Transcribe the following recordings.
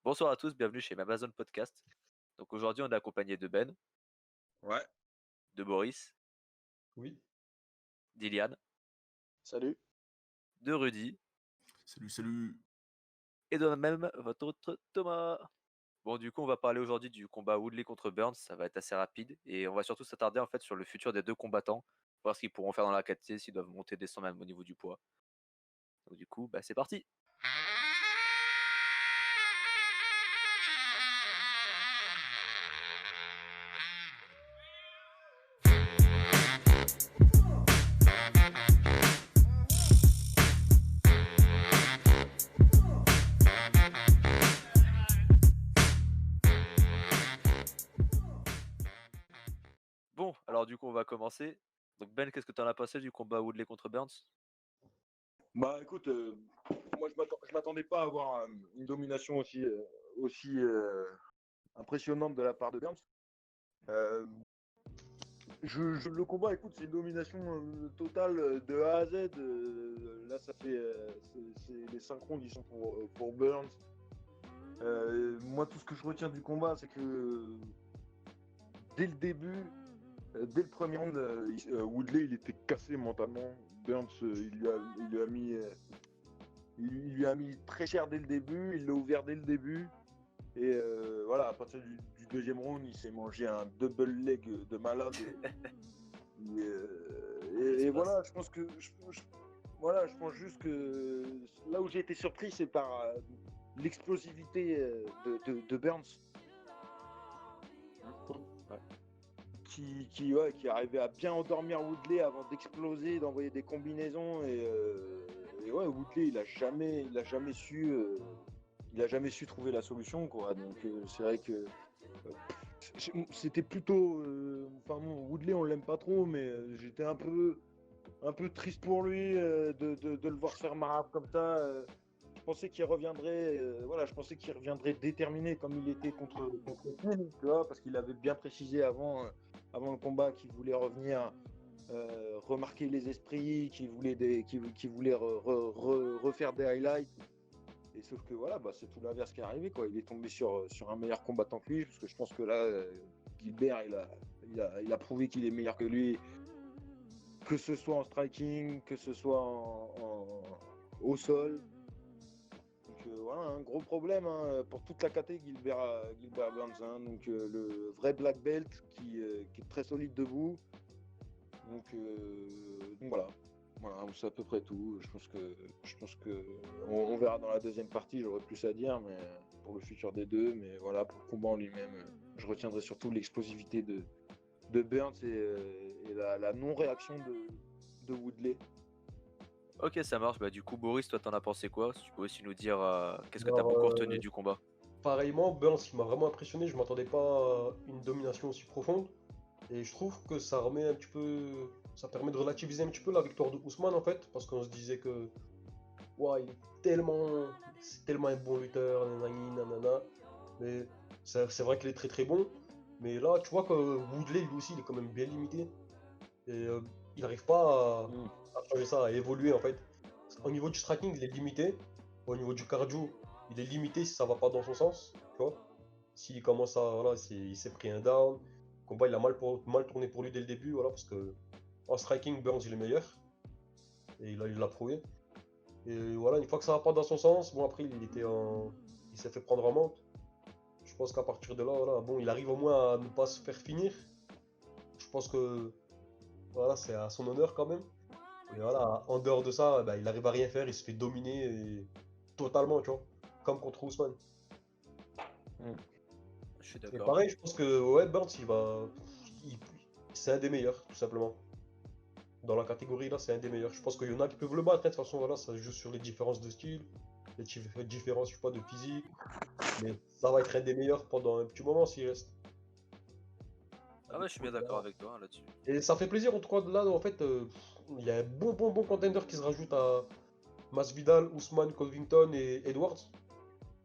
Bonsoir à tous, bienvenue chez Amazon Podcast. Donc aujourd'hui, on est accompagné de Ben, Ouais, de Boris, Oui. d'Iliane, Salut. de Rudy salut. et de moi-même, votre autre Thomas. Bon, du coup, on va parler aujourd'hui du combat Woodley contre Burns. Ça va être assez rapide et on va surtout s'attarder en fait sur le futur des deux combattants, voir ce qu'ils pourront faire dans la KT, s'ils doivent monter, descendre même au niveau du poids. Donc du coup, c'est parti. Bon, alors du coup, on va commencer. Donc Ben, qu'est-ce que tu en as pensé du combat Woodley contre Burns? Bah écoute, moi je m'attendais pas à avoir une domination aussi impressionnante de la part de Burns. Le combat, écoute, c'est une domination totale de A à Z. Là, ça fait les 5 rounds, ils sont pour Burns. Moi, tout ce que je retiens du combat, c'est que dès le début, dès le premier round, Woodley, il était cassé mentalement. Burns, il lui a mis très cher dès le début, il l'a ouvert dès le début. Et voilà, à partir du deuxième round, il s'est mangé un double leg de malade. Et voilà, je pense juste que là où j'ai été surpris, c'est par l'explosivité de Burns. Ouais. Qui arrivait à bien endormir Woodley avant d'exploser, d'envoyer des combinaisons. Et ouais, Woodley, il a jamais su trouver la solution, quoi. Donc c'est vrai que c'était plutôt, Woodley, on l'aime pas trop, mais j'étais un peu triste pour lui de le voir se faire marave comme ça. Je pensais qu'il reviendrait, je pensais qu'il reviendrait déterminé comme il était contre Phil, tu vois, parce qu'il avait bien précisé avant le combat qu'il voulait revenir remarquer les esprits, qu'il voulait refaire des highlights. Et sauf que voilà, c'est tout l'inverse qui est arrivé, quoi. Il est tombé sur un meilleur combattant que lui, parce que je pense que là, Gilbert, il a prouvé qu'il est meilleur que lui, que ce soit en striking, que ce soit au sol. Donc voilà, un gros problème pour toute la KT Gilbert Burns. Donc le vrai black belt qui est très solide debout. Donc voilà. Voilà, c'est à peu près tout. Je pense que on verra dans la deuxième partie, j'aurai plus à dire, mais pour le futur des deux. Mais voilà, pour le combat en lui-même, je retiendrai surtout l'explosivité de Burns et la non-réaction de Woodley. Ok, ça marche. Du coup, Boris, toi, t'en as pensé quoi? Tu peux aussi nous dire qu'est-ce que t'as beaucoup retenu du combat? Pareillement, Burns, il m'a vraiment impressionné. Je m'attendais pas à une domination aussi profonde. Et je trouve que ça remet un petit peu. Ça permet de relativiser un petit peu la victoire de Ousmane en fait. Parce qu'on se disait que. Ouah, c'est tellement un bon lutteur, nanani, nanana. Mais c'est vrai qu'il est très très bon. Mais là, tu vois que Woodley, lui aussi, il est quand même bien limité. Et il n'arrive pas à changer ça, à évoluer en fait. Au niveau du striking, il est limité. Au niveau du cardio, il est limité si ça va pas dans son sens. Tu vois, s'il commence à. Voilà, il s'est pris un down. Le combat, il a mal tourné pour lui dès le début. Voilà, parce que en striking, Burns, il est meilleur. Et il l'a prouvé. Et voilà, une fois que ça va pas dans son sens, bon, après, il s'est fait prendre en monte. Je pense qu'à partir de là, voilà, bon, il arrive au moins à ne pas se faire finir. Je pense que voilà, c'est à son honneur quand même. Et voilà, en dehors de ça, il arrive à rien faire, il se fait dominer totalement, tu vois, comme contre Ousmane. Je suis Et d'accord. pareil, je pense que ouais, Burns, il- c'est un des meilleurs, tout simplement. Dans la catégorie là, c'est un des meilleurs. Je pense qu'il y en a qui peuvent le battre, hein. De toute façon, voilà, ça se joue sur les différences de style, les différences, je sais pas, de physique. Mais ça va être un des meilleurs pendant un petit moment s'il reste. Ah ouais, je suis bien d'accord avec toi là-dessus. Et ça fait plaisir, en tout cas, là, en fait, il y a un bon contender qui se rajoute à Masvidal, Ousmane, Covington et Edwards.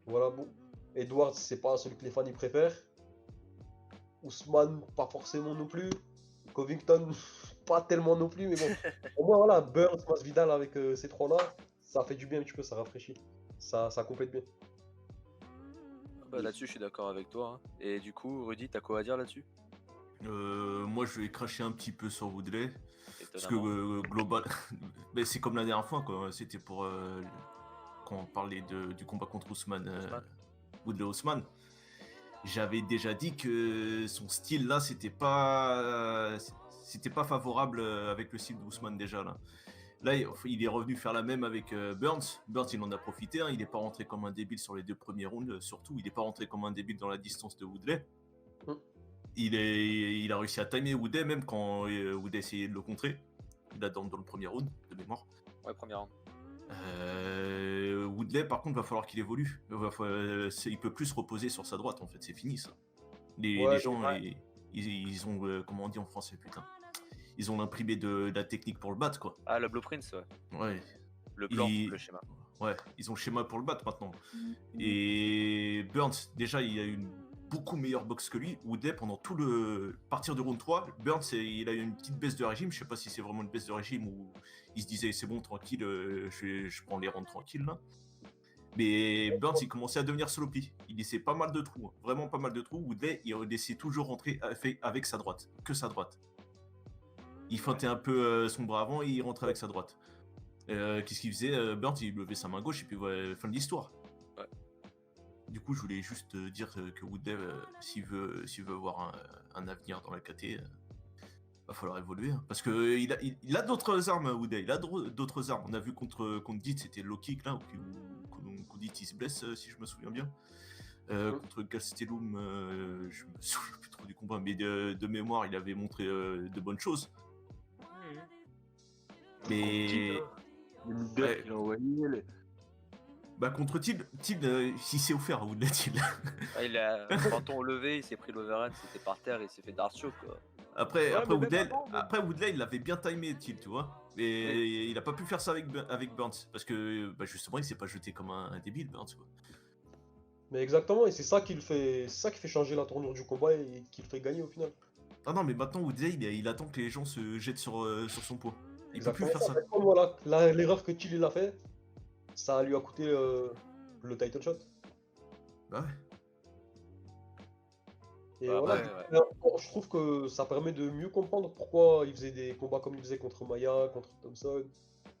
Voilà, bon. Edwards, c'est pas celui que les fans y préfèrent. Ousmane, pas forcément non plus. Covington, pas tellement non plus, mais bon. Au moins, voilà, Burns, Masvidal avec ces trois-là, ça fait du bien un petit peu, ça rafraîchit. Ça complète bien. Bah, là-dessus, je suis d'accord avec toi. Hein. Et du coup, Rudy, t'as quoi à dire là-dessus? Moi, je vais cracher un petit peu sur Woodley. Parce que Étonnamment. global, mais c'est comme la dernière fois, quoi. C'était pour quand on parlait du combat contre Ousmane, Ousmane. Woodley Ousmane. J'avais déjà dit que son style là, c'était pas favorable avec le style d'Ousmane déjà là. Là, il est revenu faire la même avec Burns. Burns, il en a profité. Hein. Il n'est pas rentré comme un débile sur les 2 premiers rounds. Surtout, il n'est pas rentré comme un débile dans la distance de Woodley. Mm. Il a réussi à timer Woodley même quand Woodley essayait de le contrer. Il a dans le premier round de mémoire. Ouais, premier round. Woodley, par contre, va falloir qu'il évolue. Il peut plus se reposer sur sa droite, en fait. C'est fini, ça. Les gens, ils ont, comment on dit en français, putain. Ils ont imprimé de la technique pour le battre, quoi. Ah, le blueprint, ouais. Ouais. Le plan, le schéma. Ouais, ils ont le schéma pour le battre maintenant. Et Burns, déjà, il a une beaucoup meilleure boxe que lui. Woodley, pendant tout le partir du round 3, Burns, il a eu une petite baisse de régime. Je sais pas si c'est vraiment une baisse de régime ou il se disait c'est bon, tranquille, je prends les rounds tranquilles là. Mais Burns, il commençait à devenir sloppy. Il laissait pas mal de trous, hein. Vraiment pas mal de trous. Woodley, il laissait toujours rentrer avec sa droite, que sa droite. Il feintait un peu son bras avant et il rentrait avec sa droite. Qu'est-ce qu'il faisait Burns, il levait sa main gauche et puis fin de l'histoire. Ouais. Du coup, je voulais juste dire que Woodley, s'il veut avoir un avenir dans la KT, va falloir évoluer. Hein. Parce qu'il a d'autres armes, Woodley. Il a d'autres armes. On a vu contre Dit, c'était low kick, là, où Dit il se blesse, si je me souviens bien. Contre Gastelum, je me souviens plus trop du combat, mais de mémoire, il avait montré de bonnes choses. Mais... Ouais. Il a envoyé Bah contre Till, il s'est offert à Woodley, Till. Ah, il a menton levé, il s'est pris l'overhand, c'était par terre, il s'est fait dart choke, quoi. Après mais Woodley, il l'avait bien timé, Till, tu vois. Et il a pas pu faire ça avec Burns. Parce que justement, il s'est pas jeté comme un débile, Burns, quoi. Mais exactement, et c'est ça qui fait changer la tournure du combat et qui le fait gagner au final. Ah non, mais maintenant, Woodley, il attend que les gens se jettent sur son poids. Il peut plus Exactement faire ça. Comme voilà, l'erreur que Till il a fait, ça lui a coûté le title shot. Bah ouais. Et Bah, voilà, je trouve que ça permet de mieux comprendre pourquoi il faisait des combats comme il faisait contre Maya, contre Thompson.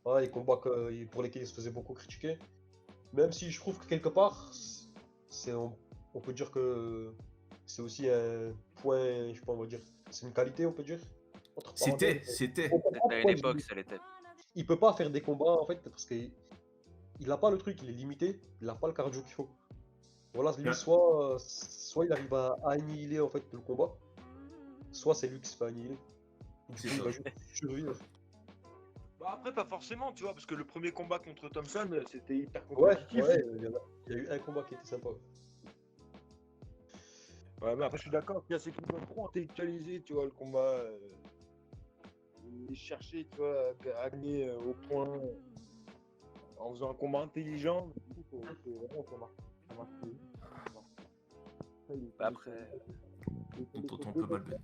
Voilà, les combats pour lesquels il se faisait beaucoup critiquer. Même si je trouve que quelque part, on peut dire que c'est aussi un point, je sais pas, on va dire, c'est une qualité, on peut dire. Entre parenthèses. C'était. On comprend C'était à pourquoi une époque, ça l'était. il peut pas faire des combats en fait parce qu'il a pas le truc, il est limité, il a pas le cardio qu'il faut. Voilà, lui, Ouais. soit il arrive à annihiler en fait le combat, soit c'est lui qui se fait annihiler. Du C'est coup, il ça. va juste survivre. Bah après, pas forcément, tu vois, parce que le premier combat contre Thompson, c'était hyper Ouais, compétitif. il y a eu un combat qui était sympa. Ouais, mais après, je suis d'accord qu'il y a ces combats trop intellectualisés, tu vois, le combat. Chercher, tu vois, à gagner au point en faisant un combat intelligent. C'est vraiment ça marche plus. Bah, après, On t'entend un peu mal, Ben.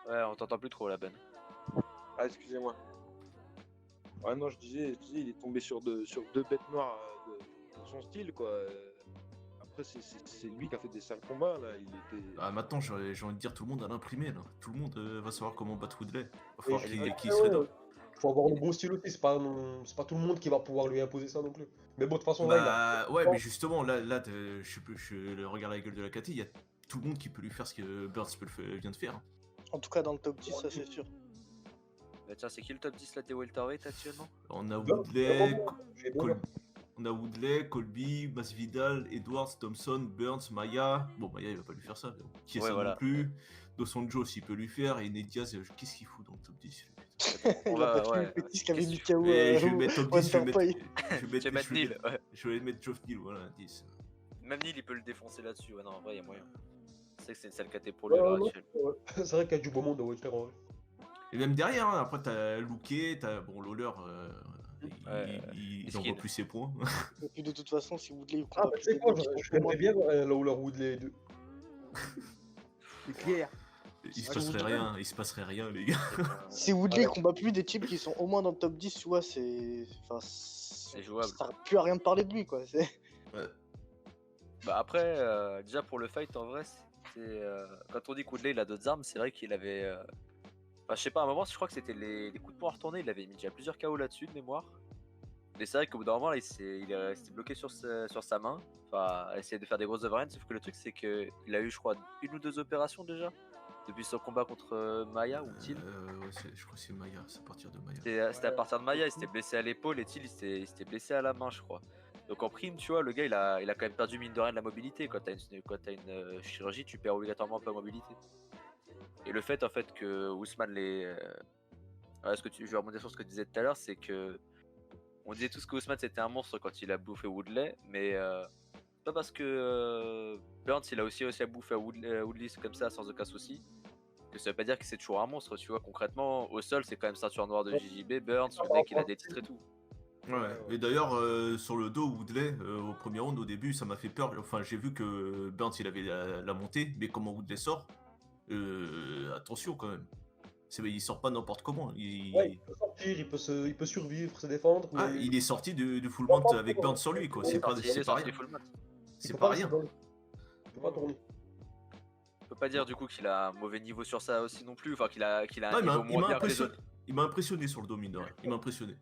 ouais, on t'entend plus trop là, Ben. Ah, excusez-moi. Ouais, non, je disais, il est tombé sur deux bêtes noires de son style, quoi. Après, c'est lui qui a fait des sales combats, là. Il était... Ah, maintenant, j'ai envie de dire, tout le monde a l'imprimé, là. Tout le monde va savoir comment battre Woodley. Va Et falloir je- qu'il se rédempte. Il faut avoir le bon style aussi, c'est pas tout le monde qui va pouvoir lui imposer ça non plus. Mais bon, de toute façon, là, Bah, ouais, mais justement, là je regarde la gueule de la KT, il y a tout le monde qui peut lui faire ce que Burns vient de faire. Hein. En tout cas, dans le top 10, ça c'est sûr. Bah, tiens, c'est qui le top 10 là des welterweight actuellement? On a Burns, Woodley, j'ai beau, là. on a Woodley, Colby, Masvidal, Edwards, Thompson, Burns, Maya. Bon, Maya, il va pas lui faire ça. Qui est Ouais, ça voilà. non plus. Dos Anjos, il peut lui faire. Et Ned Diaz, qu'est-ce qu'il fout dans le top 10 lui Il a battu le petit qui avait mis KO Mais je vais le mettre top 10, je vais Wonderboy. mettre Neil, ouais. Je vais mettre Geoff Neal, voilà, 10. Même Neil, il peut le défoncer là-dessus. Ouais, non, en vrai, il y a moyen. C'est que c'est une sale caté pour lui Ouais, à l'heure non, actuelle. ouais. C'est vrai qu'il y a du beau monde au Welter. Ouais. Et même derrière, hein, après t'as Luque, t'as bon Lawler, il Miskin. envoie plus ses points. Et puis de toute façon, si Woodley il Ah, combat bah, plus tu sais de quoi, mecs qui sont j'aimerais bien voir un Lawler Woodley 2. C'est clair. Il se passerait rien, les gars. Si Woodley il combat plus des types qui sont au moins dans le top 10, tu vois, c'est. Enfin, C'est jouable. ça sert plus à rien de parler de lui, quoi. Bah après, déjà pour le fight en vrai, quand on dit qu'Woodley il a d'autres armes, c'est vrai qu'il avait. Enfin, je sais pas, à un moment, je crois que c'était les coups de poing retournés, il avait mis déjà plusieurs KO là-dessus de mémoire. Mais c'est vrai qu'au bout d'un moment, là, il est resté bloqué sur sa main. Enfin, à essayer de faire des grosses overhands. Sauf que le truc, c'est qu'il a eu, je crois, 1 ou 2 opérations déjà. Depuis son combat contre Maya ou Till. Ouais, je crois que c'est Maya, c'est à partir de Maya. C'était à partir de Maya, il s'était blessé à l'épaule et Till, il s'était blessé à la main, je crois. Donc en prime, tu vois, le gars, il a quand même perdu mine de rien de la mobilité. Quand t'as une chirurgie, tu perds obligatoirement un peu la mobilité. Et le fait, en fait, que Ousmane je vais rebondir sur ce que tu disais tout à l'heure, c'est que on disait tous que Ousmane c'était un monstre quand il a bouffé Woodley, mais c'est pas parce que Burns il a aussi à bouffer à Woodley comme ça sans aucun souci, que ça veut pas dire que c'est toujours un monstre, tu vois. Concrètement, au sol c'est quand même ceinture noire de JJB, Burns, le mec il a des titres et tout. Ouais, et d'ailleurs, sur le dos, Woodley, au premier round, au début, ça m'a fait peur. Enfin, j'ai vu que Burns il avait la montée, mais comment Woodley sort, attention quand même. Il sort pas n'importe comment. Ouais, il peut sortir, il peut survivre, se défendre. Ah, mais il est sorti du full mount avec Burns sur lui, quoi. Il C'est est pas sorti rien. full mat. il C'est peut pas rester rien. dans le- Il peut pas tourner. On peut pas dire du coup qu'il a un mauvais niveau sur ça aussi non plus, enfin qu'il a Non, un niveau moins bien que les autres. il m'a impressionné sur le dos, mine de rien. Il m'a impressionné.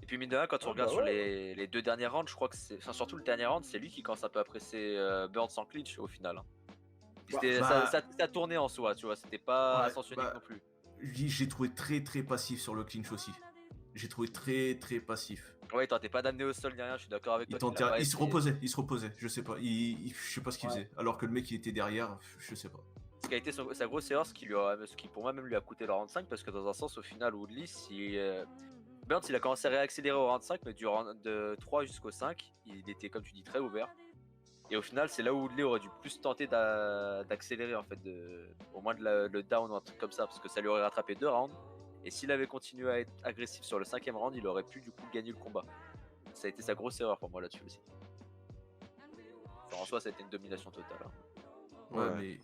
Et puis mine de rien, quand on regarde sur les 2 derniers rounds, je crois que c'est, enfin, surtout le dernier round, c'est lui qui commence un peu à presser Burns en clinch au final. Hein. Ça tournait en soi, tu vois, c'était pas sens unique non plus. J'ai trouvé très passif sur le clinch aussi. J'ai trouvé très passif. Ouais, il tentait pas d'amener au sol ni rien, je suis d'accord avec toi. Il se reposait, je sais pas. Je sais pas ce qu'il faisait. Alors que le mec il était derrière, je sais pas. Ce qui a été sa grosse erreur, ce qui pour moi même lui a coûté le round 5, parce que dans un sens, au final, Woodley, si Burns il a commencé à réaccélérer au round 5, mais du round de 3 jusqu'au 5, il était, comme tu dis, très ouvert. Et au final, c'est là où Woodley aurait dû plus tenter d'accélérer, en fait, au moins le down ou un truc comme ça, parce que ça lui aurait rattrapé 2 rounds. Et s'il avait continué à être agressif sur le 5ème round, il aurait pu du coup gagner le combat. Ça a été sa grosse erreur pour moi là-dessus aussi. Enfin, en soi, ça a été une domination totale. Hein. Ouais, mais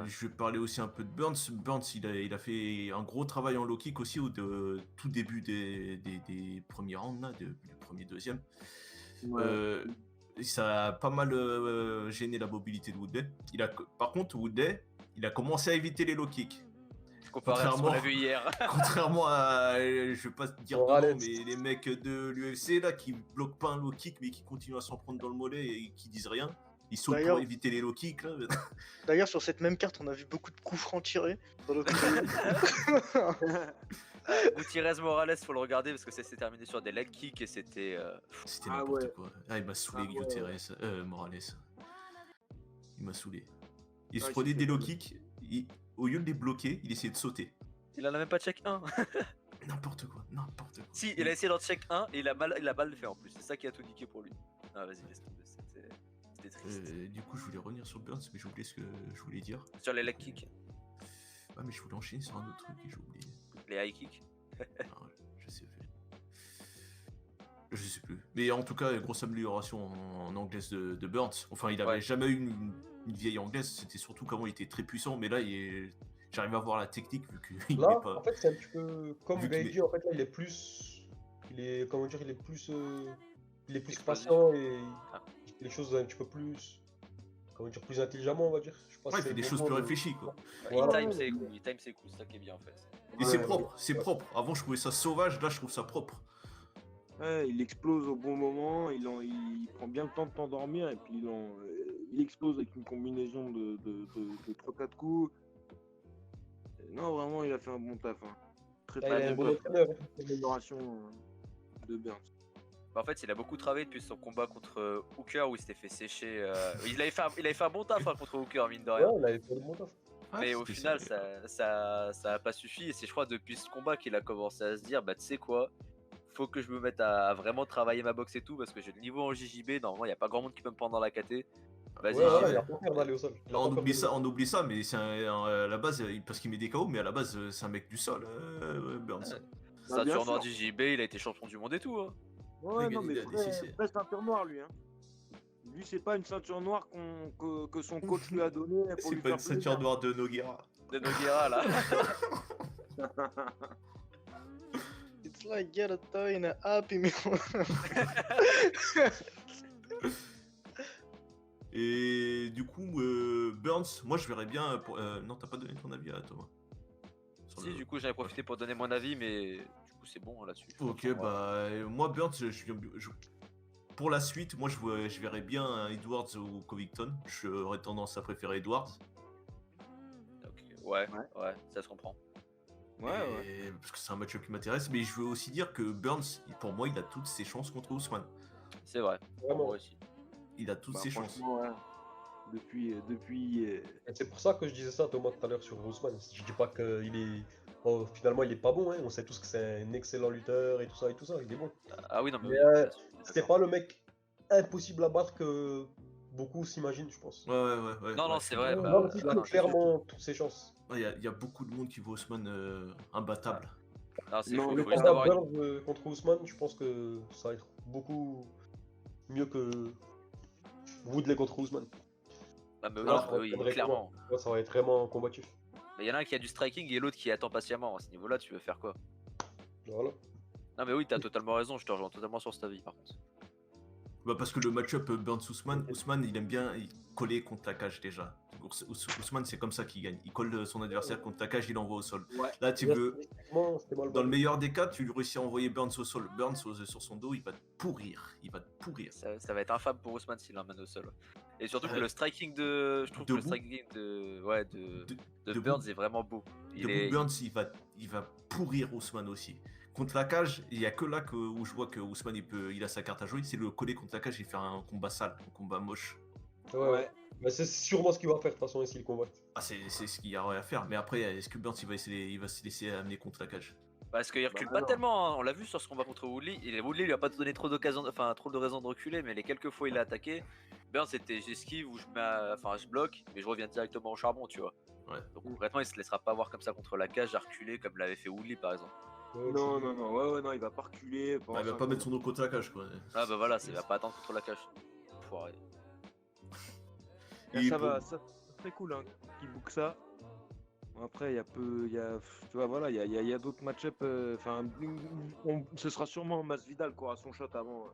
je vais parler aussi un peu de Burns. Burns, il a fait un gros travail en low kick aussi au tout début des premiers rounds, là, du premier, deuxième. Ça a pas mal gêné la mobilité de Woodley. Par contre, Woodley, il a commencé à éviter les low kicks. Comparé à ce qu'on a vu hier. Contrairement à, je vais pas dire de nom, mais les mecs de l'UFC là qui bloquent pas un low kick mais qui continuent à s'en prendre dans le mollet et qui disent rien. Ils sautent pour éviter les low kicks là. D'ailleurs, sur cette même carte, on a vu beaucoup de coups francs tirés. Gutiérrez Morales, faut le regarder parce que ça s'est terminé sur des leg kicks et c'était. C'était n'importe quoi. Ah, il m'a saoulé, Gutiérrez. Morales. Il m'a saoulé. Il se prenait des low kicks. Au lieu de les bloquer, il essayait de sauter. Il en a même pas check 1. N'importe quoi. Si, il a essayé d'en check 1 et il a mal fait en plus. C'est ça qui a tout niqué pour lui. Ah, vas-y, laisse tomber. C'était triste. Du coup, je voulais revenir sur Burns, mais j'ai oublié ce que je voulais dire. Sur les leg kicks. Ah, mais je voulais enchaîner sur un autre truc et j'ai oublié. Les high kicks. Non, je sais plus. Mais en tout cas, grosse amélioration en anglaise de Burns. Enfin, il avait jamais eu une vieille anglaise. C'était surtout comment il était très puissant. Mais là, j'arrive à voir la technique vu qu'il là, n'est pas. En fait, c'est un petit peu comme Gaiji. En fait, là, il est plus. Comment dire, il est plus patient et il fait les choses un petit peu plus. Comment dire, plus intelligemment, on va dire. Je pense il fait des choses plus réfléchies, quoi. Il time ses coups, c'est ça qui est bien en fait. Et c'est propre. Avant, je trouvais ça sauvage. Là, je trouve ça propre. Ouais, il explose au bon moment, il prend bien le temps de t'endormir et puis il explose avec une combinaison de 3-4 coups. Non, vraiment, il a fait un bon taf. Hein. Très bonne amélioration de Burns. En fait, il a beaucoup travaillé depuis son combat contre Hooker où il s'était fait sécher. Il avait fait un bon taf contre Hooker, mine de rien. Ouais, il avait fait un bon taf. Mais au final, ça a pas suffi. Et c'est, je crois, depuis ce combat qu'il a commencé à se dire, bah, tu sais quoi, faut que je me mette à vraiment travailler ma boxe et tout, parce que j'ai le niveau en JJB. Normalement, il n'y a pas grand monde qui peut me prendre dans la KT. Vas-y, il a pas peur d'aller au sol. On oublie ça, mais c'est à la base, parce qu'il met des KO, mais à la base, c'est un mec du sol, Burns. Ceinture noire du JJB, il a été champion du monde et tout. Hein. Ouais, non, mais vraie ceinture noire, lui. Hein. Lui, c'est pas une ceinture noire que son coach lui a donnée. C'est pas une ceinture noire de Nogueira. De Nogueira, là. It's like get a toy in a happy meal. Et du coup, Burns, moi je verrais bien. Non, t'as pas donné ton avis à Thomas sur Si, le- du coup, j'avais profité pour donner mon avis, mais du coup, c'est bon hein, là-dessus. Ok, Franchement, bah moi Burns, pour la suite, moi je verrais bien un Edwards ou Covington. J'aurais tendance à préférer Edwards. ok, ouais, Ouais. ouais, ça se comprend. Parce que c'est un match-up qui m'intéresse. Mais je veux aussi dire que Burns, pour moi, il a toutes ses chances contre Ousmane. C'est vrai, pour Vraiment. moi aussi. Il a toutes Bah, ses chances. franchement, ouais. Depuis, Et c'est pour ça que je disais ça, Thomas, tout à l'heure sur Ousmane. Je dis pas qu'il est. Oh, finalement, il est pas bon, hein. On sait tous que c'est un excellent lutteur et tout ça, il est bon. Ah oui, non, mais Mais oui, là-dessus, je suis c'est d'accord. pas le mec impossible à battre que beaucoup s'imaginent, je pense. Ouais. Non, non, je c'est suis vrai, d'accord. bah, Là aussi, ah non, je suis clairement, toutes ses chances. Il y a beaucoup de monde qui voit Ousmane imbattable. Non, c'est Non, faux, Le faut juste combat avoir une... Burns contre Ousmane, je pense que ça va être beaucoup mieux que Woodley contre Ousmane. Ah, mais Alors, oui, clairement. Ouais, ça va être vraiment combatif. Mais il y en a un qui a du striking et l'autre qui attend patiemment. À ce niveau-là, tu veux faire quoi? Voilà. Non, mais oui, t'as totalement raison, je te rejoins totalement sur cet avis, par contre. Bah parce que le match-up Burns-Ousmane, Ousmane il aime bien coller contre la cage déjà. Ousmane c'est comme ça qu'il gagne. Il colle son adversaire contre la cage, il l'envoie au sol. Ouais. Là tu Là, veux, statistiquement, c'était mal dans le battu. meilleur des cas, tu réussis à envoyer Burns au sol. Burns sur son dos, il va te pourrir. Il va te pourrir. Ça va être infâme pour Ousmane s'il l'emmène au sol. Et surtout que Ouais. le striking de... Je trouve que le Debout. striking de... Ouais, de Debout. Burns est vraiment beau. Debout, Burns il va pourrir Ousmane aussi. Contre la cage, il n'y a que là où je vois que Ousmane il a sa carte à jouer, c'est le coller contre la cage et faire un combat sale, un combat moche. Ouais. Bah, c'est sûrement ce qu'il va faire de toute façon ici le combat. Ah, c'est ce qu'il y aurait à faire. Mais après, est-ce que Burns il va se laisser amener contre la cage? Parce qu'il recule Bah, pas non. tellement, hein. On l'a vu sur ce combat contre Woodley. Woodley lui a pas donné trop d'occasions, enfin trop de raisons de reculer, mais les quelques fois il a attaqué, Burns c'était j'esquive ou je bloque, mais je reviens directement au charbon, tu vois. Ouais. Donc concrètement, il se laissera pas voir comme ça contre la cage à reculer comme l'avait fait Woodley par exemple. Non, non, il va pas reculer. Bah, il va pas mettre son dos contre la cage, quoi. Ah bah voilà, il va pas attendre contre la cage. Foiré. Et Ça pour- va, ça c'est très cool hein, qu'il book ça. Bon, après, il y a tu vois, voilà, il y a d'autres match-up. Enfin, ce sera sûrement Masvidal qui aura son shot avant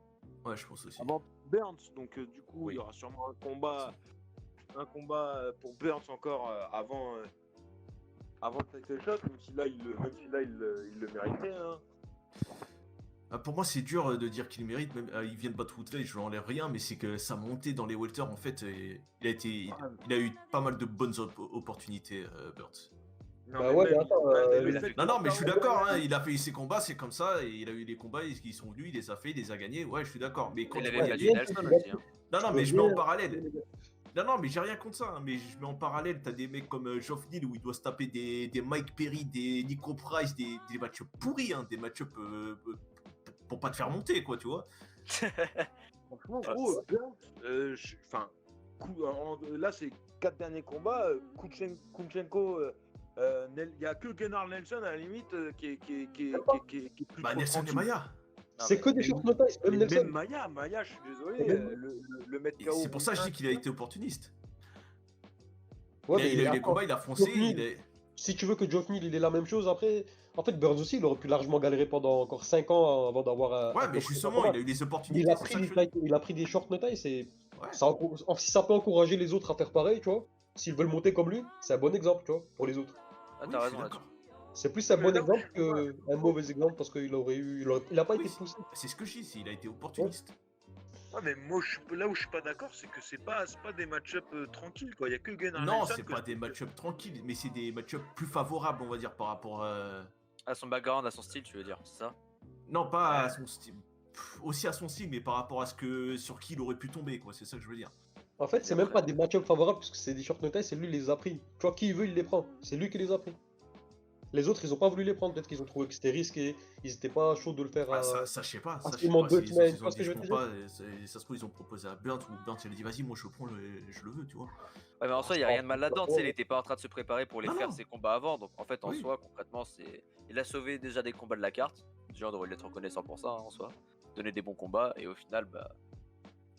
Ouais, je pense aussi. Burns. Donc, du coup, Oui. il y aura sûrement un combat pour Burns encore avant le title shot, même si là, il le méritait. Hein. Ah, pour moi, c'est dur de dire qu'il mérite. Même, il vient de battre Woodley, je lui enlève rien, mais c'est que sa montée dans les welter, en fait, il a eu pas mal de bonnes opportunités, Burns. Non, Bah mais ouais, même, mais attends, il a fait- Non, mais je suis d'accord, hein, il a fait ses combats, c'est comme ça, et il a eu des combats, ils sont venus, il les a fait, il les a gagnés, ouais, je suis d'accord. Mais quand Il tu avait vois- perdu Nelson aussi. Hein. Non, mais je mets en parallèle. Non, mais j'ai rien contre ça, hein, mais je mets en parallèle, t'as des mecs comme Geoff Neal où il doit se taper des Mike Perry, des Nico Price, des match-ups pourris, hein, des match-ups pour pas te faire monter, quoi, tu vois. franchement, gros, Burns, là, c'est 4 derniers combats. Kunchenko, il n'y a que Gunnar Nelson à la limite qui est plus Bah, trop Nelson et tranquille. Maya. C'est que des short notice, même Mais Nelson. même Maya, je suis désolé, Même- le mettre Et KO. c'est pour ça que je dis qu'il a été opportuniste. Ouais, Il a eu les attends, combats, il a foncé, Geoff Neal, il est... si tu veux que Geoff Neal il ait la même chose après, en fait Burns aussi il aurait pu largement galérer pendant encore 5 ans avant d'avoir Ouais, mais justement, il a eu des opportunités. il a c'est pris ça que des, je veux dire. il a pris des short notice et Ouais. si ça peut encourager les autres à faire pareil, tu vois, s'ils veulent monter comme lui, c'est un bon exemple, tu vois, pour les autres. Ah, Oui, t'as je raison suis là-dessus. d'accord. C'est plus un Mais bon là où exemple je qu'un mauvais exemple parce qu'il il a pas Oui, été poussé. c'est ce que je dis, il a été opportuniste. Ouais, mais moi, là où je suis pas d'accord, c'est que c'est pas des match-up tranquilles, quoi. Il y a que Gunnar Non, Nelson c'est que pas je- des match-ups tranquilles, mais c'est des match-ups plus favorables, on va dire, par rapport À son background, à son style, tu veux dire, c'est ça? Non, pas à son style. Aussi à son style, mais par rapport à sur qui il aurait pu tomber, quoi. C'est ça que je veux dire. En fait, c'est même pas des match-ups favorables parce que c'est des short notice, c'est lui qui les a pris. Tu vois, qui il veut, il les prend. C'est lui qui les a pris. Les autres, ils ont pas voulu les prendre, peut-être qu'ils ont trouvé que c'était risqué, ils étaient pas chauds de le faire Ah, à... ça, je sais pas. Ça, je sais seulement pas. 2 S'ils semaines, ont parce dit que je je prends veux pas, ça se trouve, ils ont proposé à Burns, ou Burns, il a dit vas-y, moi je prends, je le veux, tu vois. Ouais, mais en soi, il y a rien de mal là-dedans, tu sais, il était pas en train de se préparer pour les Non, faire non. ses combats avant, donc en fait, en Oui. soi, concrètement, il a sauvé déjà des combats de la carte. Déjà, on devrait lui être reconnaissant pour ça, hein, en soi. Donner des bons combats, et au final, bah,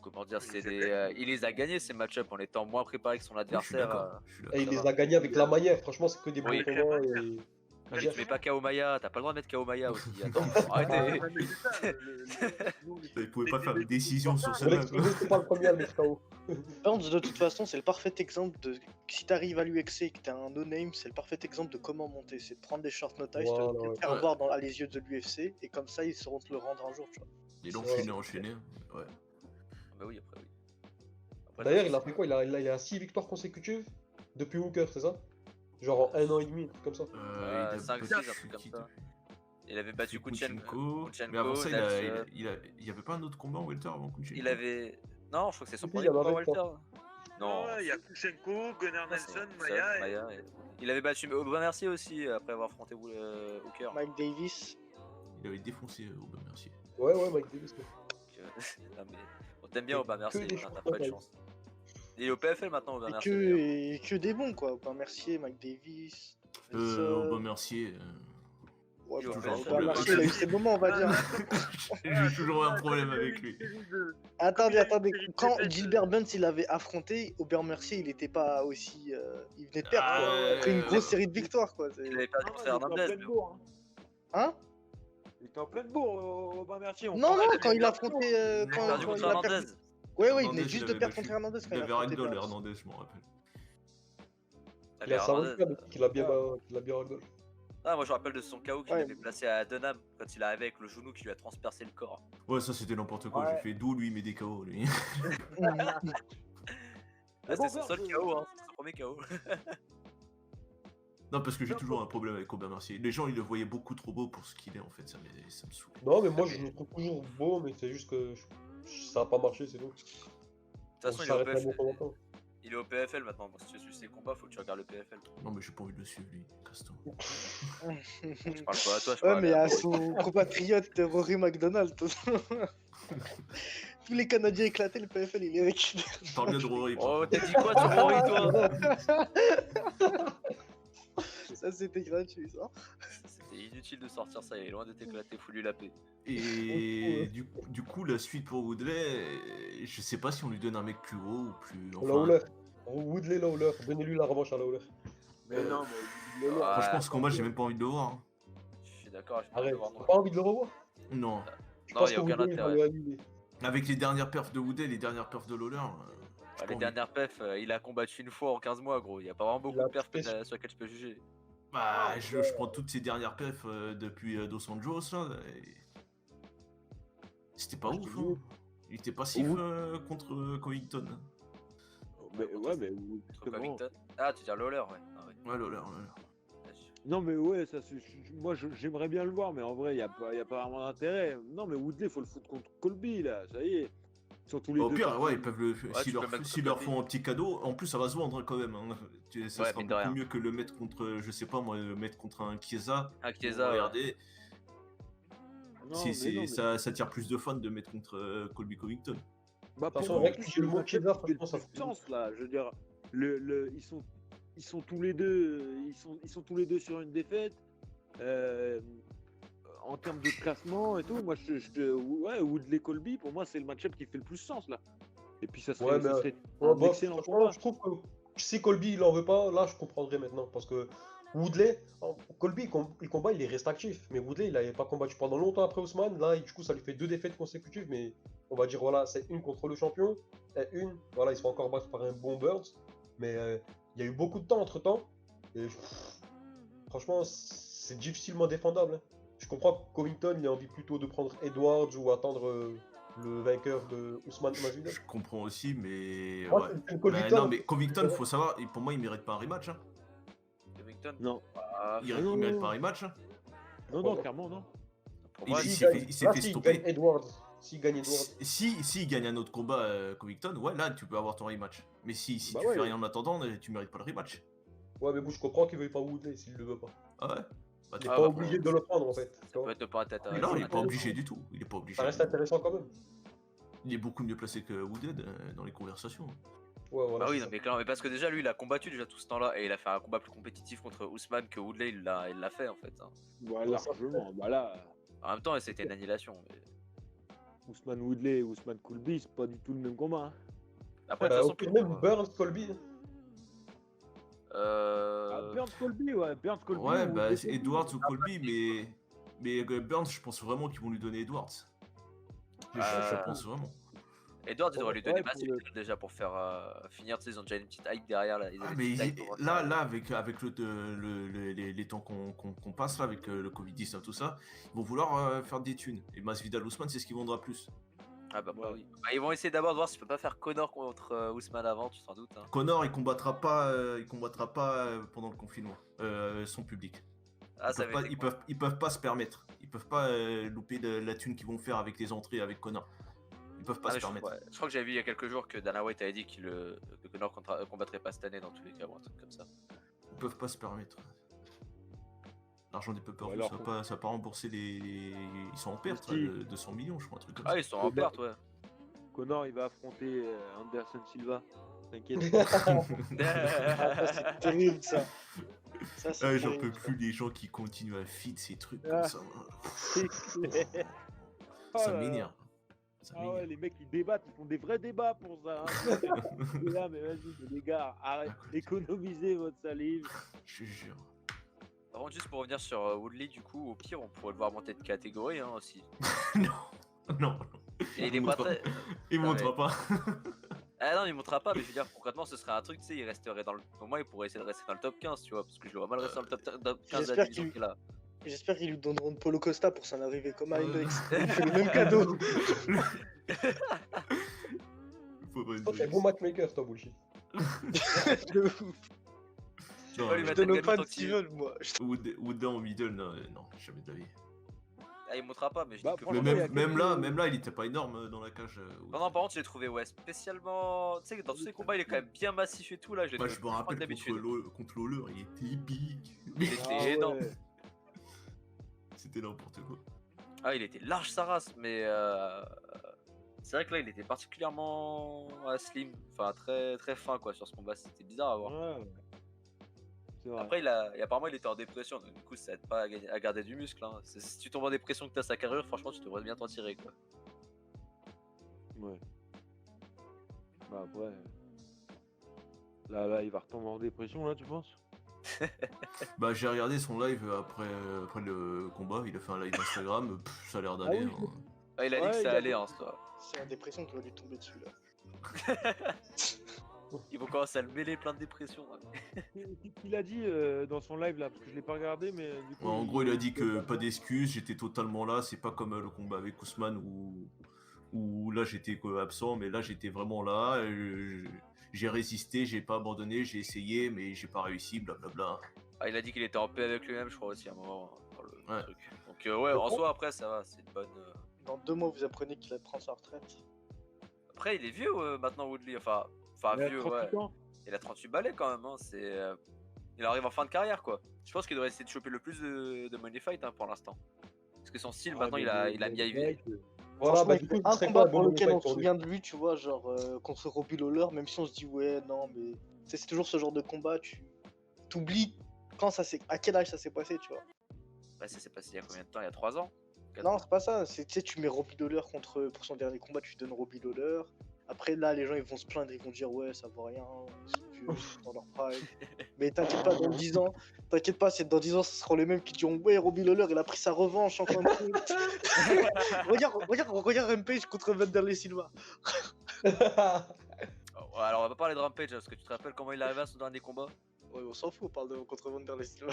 comment dire, il les a gagnés ces match-ups en étant moins préparé que son Oui, je suis adversaire. d'accord. Je suis Et il d'accord. les a gagnés avec la manière, franchement, c'est que des bons Oui. combats et... Ah, Tu mets pas KO Maya, t'as pas le droit de mettre KO Maya aussi. Attends, Ah, arrêtez. mais c'est ça, nous, Ils pouvaient pas faire une les- décision sur Pour celle-là. l'exploser, c'est pas le premier à le mettre KO. Burns, de toute façon, c'est le parfait exemple de. Si t'arrives à l'UXC et que t'es un no-name, c'est le parfait exemple de comment monter. C'est de prendre des short notice, Voilà, de ouais. te faire Ouais. voir à les yeux de l'UFC, et comme ça, ils sauront te le rendre un jour, tu vois. Et Ouais. enchaîner. Ouais. Bah oui, après oui. Après, D'ailleurs, t'as- il a fait quoi? Il a 6 victoires consécutives depuis Hooker, c'est ça? Genre en 1 an et demi, un truc comme ça. Il a 5-6, battu un truc comme qui ça. depuis Il avait battu Kunchenko. Mais avant Kunchenko, ça, Nalchev. il y avait pas un autre combat en welter avant Kunchenko. Il avait. Non, je crois que c'est son Si, premier il en combat avait trois. Walter. Non, Ouais, il y a Kuchenko, Gunnar Ah, c'est Nelson, ça, Maya. Il avait battu Aubin Mercier aussi après avoir affronté Hooker. Mike Davis. Il avait défoncé Aubin Mercier. Ouais, Mike Davis. Ouais. Non, mais on t'aime bien Aubin Que Mercier, des putain, t'as short pas de notice. chance. Il est au PFL maintenant Aubin Et Mercier. que, d'ailleurs. et que des bons, quoi. Aubin Mercier, Mike Davis. Aubin Mercier. Ouais, il est au bah, PFL. Aubin Mercier, il a eu ses moments, on va dire. J'ai toujours un problème avec lui. Attendez. Quand Défaite, Gilbert Burns il avait affronté, Aubin Mercier, il était pas aussi. Il venait de perdre, Ah, quoi. ouais, Après une ouais, grosse ouais. série de victoires, quoi. Il avait perdu contre Hernandez. mais bon. Hein? Il était en pleine bourre, Aubin Mercier. Non, quand il a affronté. Il a Quand perdu quand contre il a Hernandez. perdu. Ouais, il Hernandez, venait il juste de avait perdre battu. contre Hernandez quand Il il a avait affronté ragdoll Burns. Hernandez, je m'en rappelle. Ah, Il mais a sa Hernandez. reculade qu'il a bien ragdoll. Ah, moi je rappelle de son KO qu'il Ouais. avait placé à Dunham quand il est arrivé avec le genou qui lui a transpercé le corps. Ouais, ça c'était n'importe quoi. Ouais. J'ai fait d'où lui, il met des KO, lui. Ah, Mais c'était bon, son seul Burns, KO, hein. C'était son premier KO. Non, parce que j'ai toujours un problème avec Aubin Mercier. Les gens, ils le voyaient beaucoup trop beau pour ce qu'il est, en fait. Ça me saoule. Non, mais moi je le trouve toujours beau, mais c'est juste que ça a pas marché, c'est tout. De toute façon, On il est au s'arrête là PFL. pour longtemps. Il est au PFL maintenant. Donc, si tu veux suivre ses combats, faut que tu regardes le PFL. Non, mais j'ai pas envie de le suivre, lui. Casse-toi. Je parle pas à toi, je Ouais, parle mais à à Boris. son compatriote Rory McDonald. Tous les Canadiens éclatés, le PFL, il est avec. Parle bien de Rory. par Oh, contre. t'as dit quoi sur Rory, toi? Ça, c'était gratuit, ça. C'était inutile de sortir ça, il est loin d'être éclaté, faut lui la paix. Et du coup, la suite pour Woodley, je sais pas si on lui donne un mec plus haut ou plus. Lawler. Woodley Lawler. Donnez-lui la revanche à Lawler. Mais non, mais Ouais, Franchement, ce combat, j'ai même pas envie de le voir. Hein. Je suis d'accord, j'ai pas envie Arrête. de voir T'as non pas envie de le revoir? Non. Je Non, pense y a que aucun Woodley il va intérêt. le aligner. Avec les dernières perfs de Woodley, les dernières perfs de Lawler. plus. Les dernières perfs, il a combattu une fois en 15 mois, gros. Il y a pas vraiment beaucoup Il a de perfs fait- sur lesquels je peux juger. Bah, je prends toutes ces dernières perfs depuis Dos Anjos, là. C'était pas Je ouf, te dis. hein. Il était passif Ouf. contre Covington. ouais, mais Contre comment Covington. Ah, tu veux dire Lawler, ouais. Ah, ouais. Ouais, Lawler. Non, mais ouais, moi j'aimerais bien le voir, mais en vrai, y a pas vraiment d'intérêt. Non, mais Woodley, faut le foutre contre Colby, là, ça y est. Ils sont tous les Au deux. pire, ouais, ils peuvent le. tu S'ils peux leur, le mettre s'ils contre leur font un petit cadeau, en plus ça va se vendre quand même. Hein. Ça Ouais, sera mine de beaucoup rien. mieux que le mettre contre, je sais pas moi, le mettre contre un Chiesa. Ah, Chiesa, ouais. Regardez, Non, mais non, mais- ça tire plus de fans de mettre contre Colby Covington. Bah, toute façon, pour moi, avec en plus, le mot match-up Chiesa, qui fait le franchement, ça plus fait sens, là. Je veux dire, ils sont tous les deux, ils sont tous les deux sur une défaite. En termes de classement et tout, moi, ouais, Woodley Colby, pour moi, c'est le match-up qui fait le plus sens, là. Et puis, ça serait, Ouais, mais, ça serait Ouais, un bah, excellent franchement, combat. je trouve que si Colby il en veut pas, là je comprendrais maintenant. Parce que Woodley, Colby il combat, il reste actif. Mais Woodley il avait pas combattu pendant longtemps après Ousmane. Là, du coup, ça lui fait 2 défaites consécutives. Mais on va dire, voilà, c'est une contre le champion. Et une, voilà, il se fait encore battre par un bon Burns. Mais il y a eu beaucoup de temps entre temps. Et franchement, c'est difficilement défendable. Hein. Je comprends que Covington il a envie plutôt de prendre Edwards ou attendre le vainqueur de Ousmane Masvidal. Je comprends aussi, mais. Moi, ouais. c'est Bah, Covington. non, mais Covington, faut savoir, pour moi, il mérite pas un rematch. Hein. Covington. Non, Ah, Il, non, il mérite non. pas un rematch. Hein. non, clairement, non. pour il- moi, il S'il s'est gagne- fait- il s'est là, fait s'il stopper. gagne Edwards, s'il gagne Edwards, Si gagne un autre combat Covington, ouais, là, tu peux avoir ton rematch. Mais si Bah tu ouais. fais rien en attendant, tu mérites pas le rematch. ouais, mais bon, je comprends qu'il veuille pas Woodley s'il le veut pas. Ah ouais. Bah, Il t'es est Ah, pas bah, obligé de le prendre en fait. tu ça vois. peut être par la tête. Mais non, il est pas obligé du tout. Il est pas obligé. Ça reste intéressant quand même. Il est beaucoup mieux placé que Woodhead dans les conversations. Ouais, voilà. Ah oui, c'est non, mais clairement, mais parce que déjà lui il a combattu déjà tout ce temps-là et il a fait un combat plus compétitif contre Ousmane que Woodley il l'a fait en fait. Hein. Bah, Ouais, ça, largement. Bah là, En même temps c'était une annihilation. Mais... Ousmane Woodley et Ousmane Colby, c'est pas du tout le même combat. Hein. Après de ça. toute façon Au pire, pour- même Burns Colby. Euh... Burns Colby, ouais. Burns Colby. Ouais, ou bah, c'est Edwards ou Colby, mais Burns, je pense vraiment qu'ils vont lui donner Edwards. Je pense vraiment. Edwards, il devrait lui donner Ouais, massif déjà pour faire finir. Tu sais, ils ont déjà une petite hype derrière. Là. Ils Ah, avaient mais une petite hype pour là, faire- là, avec les temps qu'on passe là, avec le Covid-19, tout ça, ils vont vouloir faire des thunes. Et Masvidal Ousmane, c'est ce qui vendra plus. Ah bah, Ouais. oui. Bah, ils vont essayer d'abord de voir s'ils peuvent pas faire Connor contre Ousmane avant, tu t'en doutes. Hein. Connor, il combattra pas pendant le confinement, son public. Ah, ça va être Ils peuvent pas se permettre. Ils peuvent pas louper la thune qu'ils vont faire avec les entrées avec Connor. Ils peuvent pas se permettre. Je crois que j'avais vu il y a quelques jours que Dana White avait dit que Connor combattrait pas cette année dans tous les cas ou un truc comme ça. Ils peuvent pas se permettre. L'argent des pay-per-view, Ouais, ça va pas rembourser les. Ils sont en perte, Si. 200 millions, je crois, un truc comme Ah, ça. ils sont en perte, ouais. Connor, il va affronter Anderson Silva. T'inquiète. Ah, c'est terrible ça. Ça, c'est Ah, j'en terrible, peux ça. plus les gens qui continuent à feed ces trucs Ah. comme ça. C'est clair. Oh Ça là là. m'énerve. Ça Ah ouais, m'énerve. les mecs ils débattent, ils font des vrais débats pour ça. Hein. Et là, mais vas-y, mais les gars, arrête, économisez votre salive. Je jure. Par contre, juste pour revenir sur Woodley, du coup, au pire, on pourrait le voir monter de catégorie hein, aussi. Non. Et il est Il pas montrera- très. Il Non, montrera pas. Ah non, il montrera pas, mais je veux dire, concrètement, ce serait un truc, tu sais, il resterait dans le. Au moins, il pourrait essayer de rester dans le top 15, tu vois, parce que je le vois mal rester dans le top 15 de la J'espère division qu'il- qu'il a. J'espère qu'ils lui donneront de Polo Costa pour s'en arriver comme à Hendrix. Il fait le même cadeau. Faudrait Toi, t'es bon matchmaker, toi, bullshit. De ouf. Non, pas lui Je mettre donne un aux fans gamin Steven, moi. Woodley en middle, non, jamais de la vie. Ah, il montrera pas, mais je Bah, dis que. Mais franchement, il y a même là, il était pas énorme dans la cage. Non, par contre, je l'ai trouvé, ouais, spécialement. Tu sais, dans tous ses combats, il est quand même bien massif et tout, là. Je l'ai Moi, trouvé je me plus fort que rappelle d'habitude. contre Lawler, il était épique. Il était Ah énorme. ouais. C'était n'importe quoi. Ah, il était large sa race, mais c'est vrai que là, il était particulièrement slim, enfin très très fin quoi sur ce combat. C'était bizarre à voir. Ouais. C'est vrai. Après, apparemment, il était en dépression, donc du coup, ça aide pas à garder du muscle. Hein. Si tu tombes en dépression que t'as sa carrure, franchement, tu devrais bien t'en tirer quoi. Ouais. Bah après. Là, il va retomber en dépression, là, tu penses? Bah, j'ai regardé son live après le combat. Il a fait un live Instagram. Ça a l'air d'aller. Ah oui, hein. Ah, il a dit Ouais, que il ça a- allait en soi. C'est la dépression qui va lui tomber dessus là. Ils vont commencer à le mêler plein de dépression. Hein. Qu'est-ce qu'il a dit dans son live là? Parce que je l'ai pas regardé, mais du coup. Ouais, en gros, il a dit que pas d'excuses, j'étais totalement là. C'est pas comme le combat avec Ousmane où là j'étais absent, mais là j'étais vraiment là. J'ai résisté, j'ai pas abandonné, j'ai essayé, mais j'ai pas réussi, blablabla. Ah, il a dit qu'il était en paix avec lui-même, je crois aussi à un moment dans le Ouais. truc. Donc ouais, en soi après ça va, c'est une bonne. Dans 2 mois, vous apprenez qu'il prend sa retraite. Après, il est vieux maintenant Woodley, enfin Il a vieux, 38 ouais. ans. Il a 38 balais quand même, hein. Il arrive en fin de carrière quoi. Je pense qu'il devrait essayer de choper le plus de money fight hein, pour l'instant. Parce que son style maintenant il a mis à vivre. Voilà, Franchement, bah, il du fait coup, un ce serait combat quoi, pour bon lequel on fight se pour lui? souvient de lui, tu vois, genre contre Robbie Lawler, même si on se dit ouais, non, mais tu sais, c'est toujours ce genre de combat, tu t'oublies à quel âge ça s'est passé, tu vois. Ouais, ça s'est passé il y a combien de temps? Il y a 3 ans? Non, c'est pas ça, tu sais, tu mets Robbie Lawler pour son dernier combat, tu donnes Robbie Lawler. Après, là, les gens ils vont se plaindre, ils vont dire ouais, ça vaut rien, ils sont vieux, ils sont dans leur prime. Mais t'inquiète pas, dans 10 ans, t'inquiète pas, c'est dans 10 ans, ce seront les mêmes qui diront ouais, Robbie Lawler, il a pris sa revanche en fin de compte. regarde Rampage contre Vanderlei Silva. Oh, alors on va pas parler de Rampage hein, parce que tu te rappelles comment il est arrivé à son dernier combat? Ouais, on s'en fout, on parle de contre Vanderlei Silva.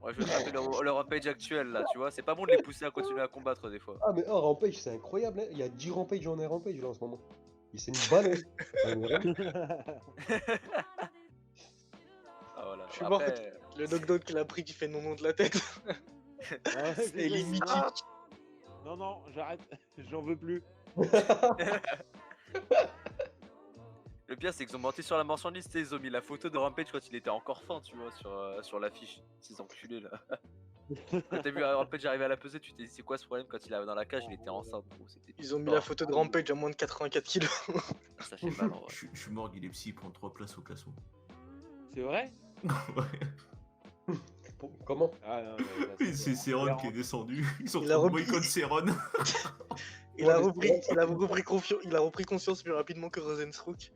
Ouais, je vais te rappeler le Rampage actuel là, tu vois. C'est pas bon de les pousser à continuer à combattre des fois. Ah, mais oh, Rampage, c'est incroyable. Hein. Il y a 10 Rampage en Rampage là en ce moment. Il s'est une balle. Ah, voilà. Je suis mort Après, Le knockdown qu'il a pris qui fait non de la tête. Et il est mythique. Non, j'arrête, j'en veux plus. le pire c'est qu'ils ont menti sur la mention liste, ils ont mis la photo de Rampage quand il était encore fin, tu vois, sur l'affiche. Ces enculés là. Quand t'as vu Rampage arriver à la pesée, tu t'es dit c'est quoi ce problème quand il arrive dans la cage, il était enceinte. Gros, c'était Ils ont mis bizarre. la photo de Rampage à moins de 84 kilos. Ça fait mal en vrai. Je suis mort, il est psy, il prend 3 places au classement. C'est vrai? Ouais. Comment? Ah non, mais là, C'est Céron qui est descendu. Ils sont Il a trop repris- boycott Céron. Il a repris conscience plus rapidement que Rosenstruck.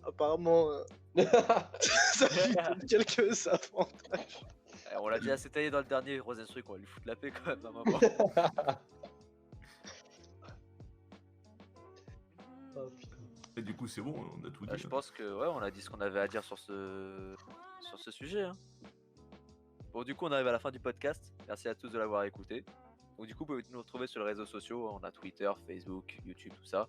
Apparemment, ça lui donne quelques avantages. On l'a déjà assez taillé dans le dernier Rosenstruck, on va lui foutre la paix quand même à un moment. Ah, putain. Et du coup, c'est bon, on a tout dit. Je pense que ouais, on a dit ce qu'on avait à dire sur ce sujet. Hein. Bon, du coup, on arrive à la fin du podcast. Merci à tous de l'avoir écouté. Donc, du coup, vous pouvez nous retrouver sur les réseaux sociaux. On a Twitter, Facebook, YouTube, tout ça.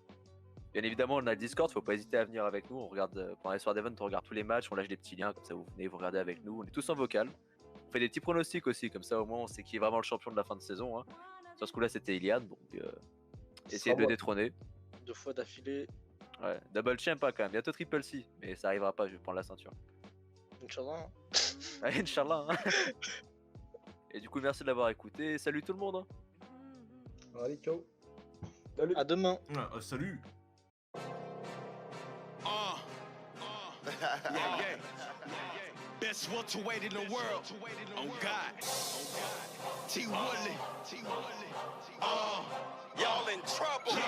Bien évidemment, on a le Discord. Faut pas hésiter à venir avec nous. On regarde pendant les soirs d'event, on regarde tous les matchs. On lâche des petits liens comme ça. Vous venez, vous regardez avec nous. On est tous en vocal. On fait des petits pronostics aussi, comme ça au moins on sait qui est vraiment le champion de la fin de saison. Hein. Sur ce coup-là, c'était Iliad, donc essayez de le détrôner. 2 fois d'affilée. Ouais, double champ pas quand même, bientôt triple C, mais ça arrivera pas, je vais prendre la ceinture. Inch'Allah. Ouais, Inch'Allah. Hein. Et du coup, merci de l'avoir écouté. Salut tout le monde. Hein. Allez, ciao. Salut. À demain. Salut. Best welterweight in the world. Oh God. T. Woodley. Y'all in trouble.